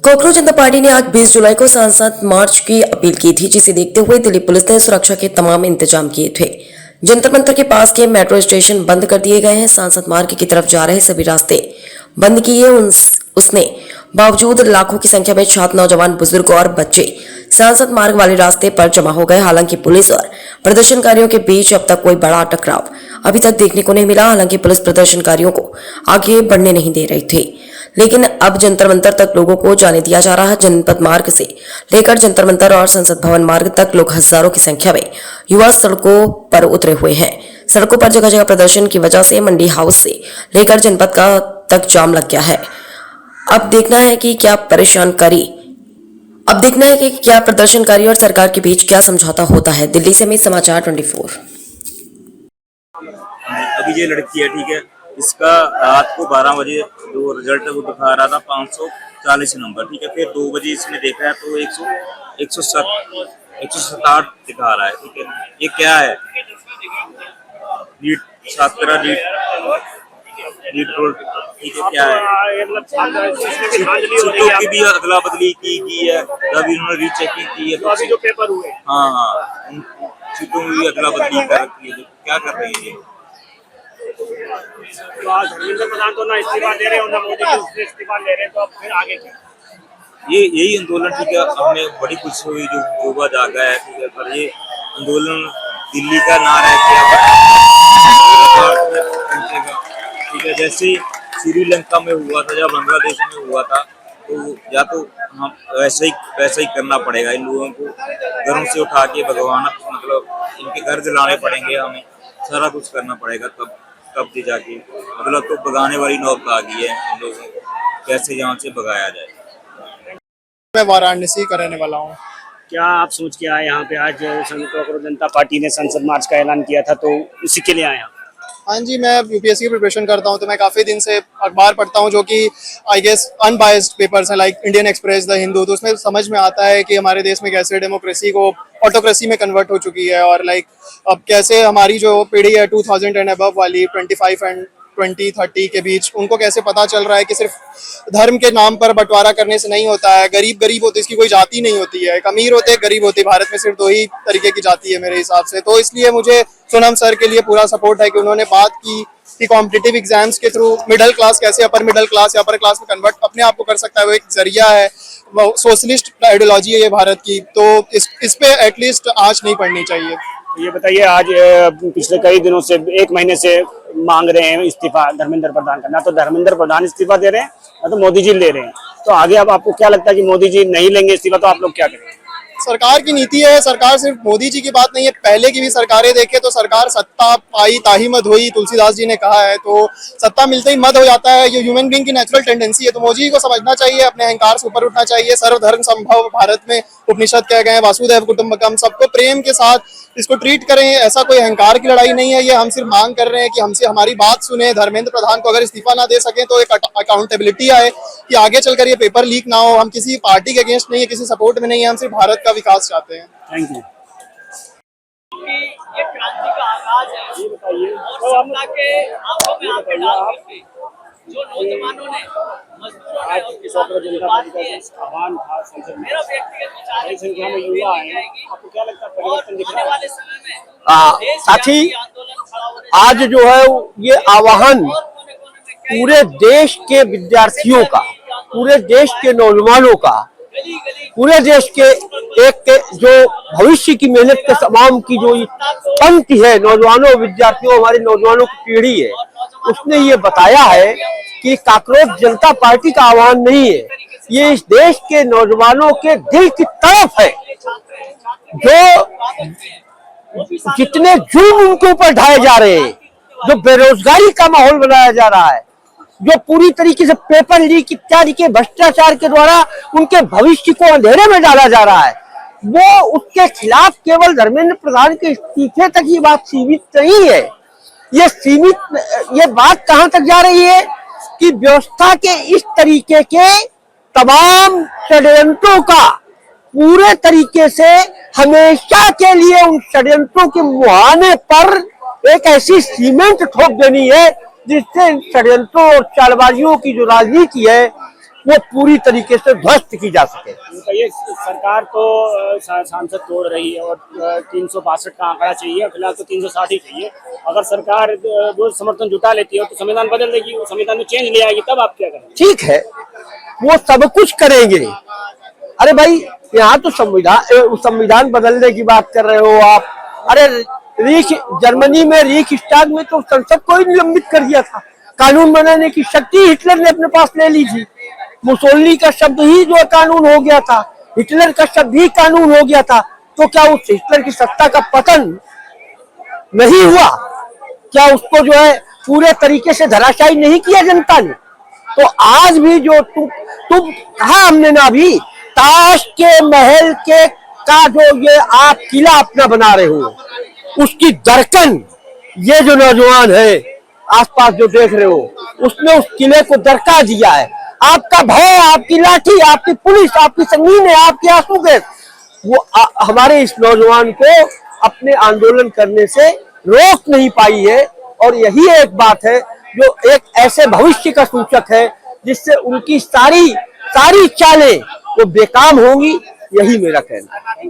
Cockroach जनता party ने आज 20 जुलाई को सांसद मार्च की अपील की थी, जिसे देखते हुए दिल्ली पुलिस ने सुरक्षा के तमाम इंतजाम किए थे। जंतर मंतर के पास के मेट्रो स्टेशन बंद कर दिए गए हैं। सांसद मार्ग की तरफ जा रहे सभी रास्ते बंद किए। उसने बावजूद लाखों की संख्या में छात्र, नौजवान, बुजुर्ग और बच्चे सांसद मार्ग वाले रास्ते पर जमा हो गए। हालांकि पुलिस और प्रदर्शनकारियों के बीच अब तक कोई बड़ा टकराव अभी तक देखने को नहीं मिला। हालांकि पुलिस प्रदर्शनकारियों को आगे बढ़ने नहीं दे रही थी, लेकिन अब जंतर मंतर तक लोगों को जाने दिया जा रहा है। जनपद मार्ग से लेकर जंतर मंतर और संसद भवन मार्ग तक लोग हजारों की संख्या में युवा सड़कों पर उतरे हुए हैं। सड़कों पर जगह जगह प्रदर्शन की वजह से मंडी हाउस से लेकर जनपद का तक जाम लग गया है। अब देखना है कि क्या प्रदर्शनकारी और सरकार के बीच क्या समझौता होता है। दिल्ली से मैं समाचार 24। अभी ये लड़की है, ठीक है, इसका रात को 12 बजे जो रिजल्ट है वो दिखा रहा था 540 नंबर, ठीक है। फिर 2 बजे इसने देखा है तो 167 दिखा रहा है, ठीक है। ये क्या है? नीट छात्रा, नीट रोल, ठीक है। क्या है? सीटों की भी अदला बदली की है, तभी उन्होंने रीचेकिंग की है तो अभी जो पेपर हुए, हाँ, उन सीटों में भी अदला बदली कर रखी है। तो क्या कर रही है ये? धर्मेंद्र प्रधान तो ना इस्तीफा दे रहे हो ना मोदी जी इस्तीफा ले रहे हैं, तो अब फिर आगे क्या? ये यही आंदोलन, ठीक है। हमें बड़ी खुशी हुई जो युवा जागा है, ठीक है। पर ये आंदोलन दिल्ली का ना रह के पहुंचेगा, ठीक है। जैसे श्रीलंका में हुआ था, जब बांग्लादेश में हुआ था, तो या तो हम वैसा ही करना पड़ेगा। इन लोगों को घरों से उठा के भगवान, मतलब इनके घर जलाने पड़ेंगे, हमें सारा कुछ करना पड़ेगा, तब भी जाके मतलब तो भगाने वाली नौबत आ गई है। इन लोगों को कैसे यहाँ से भगाया जाए। मैं वाराणसी का रहने वाला हूँ। क्या आप सोच के आए यहाँ पे? आज कोकरोच जनता पार्टी ने संसद मार्च का ऐलान किया था, तो उसी के लिए आए हैं? हाँ जी, मैं यूपीएससी की प्रिपरेशन करता हूँ, तो मैं काफ़ी दिन से अखबार पढ़ता हूँ जो कि आई गेस अनबायस्ड पेपर्स हैं, like Indian express, the Hindu. तो उसमें समझ में आता है कि हमारे देश में कैसे डेमोक्रेसी को ऑटोक्रेसी में कन्वर्ट हो चुकी है, और लाइक अब कैसे हमारी जो पीढ़ी है 2000 एंड अबव वाली, 25 एंड 2030 के बीच, उनको कैसे पता चल रहा है कि सिर्फ धर्म के नाम पर बंटवारा करने से नहीं होता है। गरीब होते, इसकी कोई जाति नहीं होती है। एक अमीर होते, एक गरीब होती। भारत में सिर्फ 2 ही तरीके की जाति है मेरे हिसाब से। तो इसलिए मुझे सोनम सर के लिए पूरा सपोर्ट है कि उन्होंने बात की कि कॉम्पिटिटिव एग्जाम्स के थ्रू मिडिल क्लास कैसे अपर मिडिल क्लास या अपर क्लास में कन्वर्ट अपने आप को कर सकता है। वो एक जरिया है, वो सोशलिस्ट आइडियोलॉजी है ये भारत की। तो इस पे एटलीस्ट आँच नहीं पड़नी चाहिए। ये बताइए, आज पिछले कई दिनों से, 1 महीने से मांग रहे हैं इस्तीफा धर्मेंद्र प्रधान का। ना तो धर्मेंद्र प्रधान इस्तीफा दे रहे हैं, ना तो मोदी जी ले रहे हैं। तो आगे अब आपको क्या लगता है कि मोदी जी नहीं लेंगे इस्तीफा, तो आप लोग क्या करेंगे? सरकार की नीति है। सरकार सिर्फ मोदी जी की बात नहीं है, पहले की भी सरकारें देखे तो सरकार सत्ता पाई ताही मद हुई, तुलसीदास जी ने कहा है। तो सत्ता मिलते ही मद हो जाता है, ये ह्यूमन बीइंग की नेचुरल टेंडेंसी है। तो मोदी जी को समझना चाहिए, अपने अहंकार से ऊपर उठना चाहिए। सर्वधर्म संभव भारत में उपनिषद कह गए हैं, वासुदेव कुटुंबकम, सबको प्रेम के साथ इसको ट्रीट करें। ऐसा कोई अहंकार की लड़ाई नहीं है ये। हम सिर्फ मांग कर रहे हैं कि हमसे हमारी बात सुने। धर्मेंद्र प्रधान को अगर इस्तीफा ना दे सके तो एक अकाउंटेबिलिटी आए कि आगे चलकर ये पेपर लीक ना हो। हम किसी पार्टी के अगेंस्ट नहीं है, किसी सपोर्ट में नहीं है, हम सिर्फ भारत का विकास चाहते हैं। Thank you. ये क्रांति का आगाज है, ये बताइए, और सत्ता के आंखों में आंखें डाल करके जो नौजवानों ने, मजदूरों ने और किसानों ने बात की है, मेरा व्यक्तिगत विचार है कि ये युवा है। आपको क्या लगता है परिवर्तन दिखने वाले समय में? साथी, आज जो है ये आह्वान पूरे देश के विद्यार्थियों का, पूरे देश के नौजवानों का, पूरे देश के जो भविष्य की मेहनत के तमाम की जो पंक्ति है, नौजवानों, विद्यार्थियों, हमारे नौजवानों की पीढ़ी है, उसने ये बताया है कि कोकरोच जनता पार्टी का आह्वान नहीं है, ये इस देश के नौजवानों के दिल की तरफ है। जो जितने जुल्म उनके ऊपर ढाए जा रहे हैं, जो बेरोजगारी का माहौल बनाया जा रहा है, जो पूरी तरीके से पेपर लीक इत्यादि के भ्रष्टाचार के द्वारा उनके भविष्य को अंधेरे में डाला जा रहा है, वो उसके खिलाफ केवल धर्मेंद्र प्रधान के इस्तीफे तक ये बात सीमित नहीं है। ये बात कहां तक जा रही है कि व्यवस्था के इस तरीके के तमाम षड्यंत्रों का पूरे तरीके से हमेशा के लिए उन षड्यंत्रों के मुहाने पर एक ऐसी सीमेंट ठोक देनी है जिससे षड्यंत्रों और चालबाजियों की जो राजनीति है वो पूरी तरीके से ध्वस्त की जा सके। तो ये सरकार तो सांसद तोड़ रही है और 362 का आंकड़ा चाहिए, फिलहाल तो 360 ही चाहिए। अगर सरकार वो समर्थन जुटा लेती है तो संविधान बदल देगी, संविधान में चेंज ले आएगी, तब आप क्या करेंगे? ठीक है, वो सब कुछ करेंगे। अरे भाई, यहाँ तो संविधान बदलने की बात कर रहे हो आप। अरे जर्मनी में रीखस्टाग में तो संसद को ही निलंबित कर दिया था। कानून बनाने की शक्ति हिटलर ने अपने पास ले ली थी। मुसोलिनी का शब्द ही जो कानून हो गया था, हिटलर का शब्द ही कानून हो गया था। तो क्या उस हिटलर की सत्ता का पतन नहीं हुआ? क्या उसको जो है पूरे तरीके से धराशायी नहीं किया जनता ने? तो आज भी जो तुम कहा हमने ना, अभी ताश के महल के का जो ये आप किला अपना बना रहे हो, उसकी दरकन ये जो नौजवान है आसपास जो देख रहे हो, उसने उस किले को दरका दिया है। आपका भय, आपकी लाठी, आपकी पुलिस, आपकी संगीन, आपकी आंसू गैस, वो हमारे इस नौजवान को अपने आंदोलन करने से रोक नहीं पाई है। और यही एक बात है जो एक ऐसे भविष्य का सूचक है जिससे उनकी सारी चालें वो बेकाम होंगी। यही मेरा कहना है।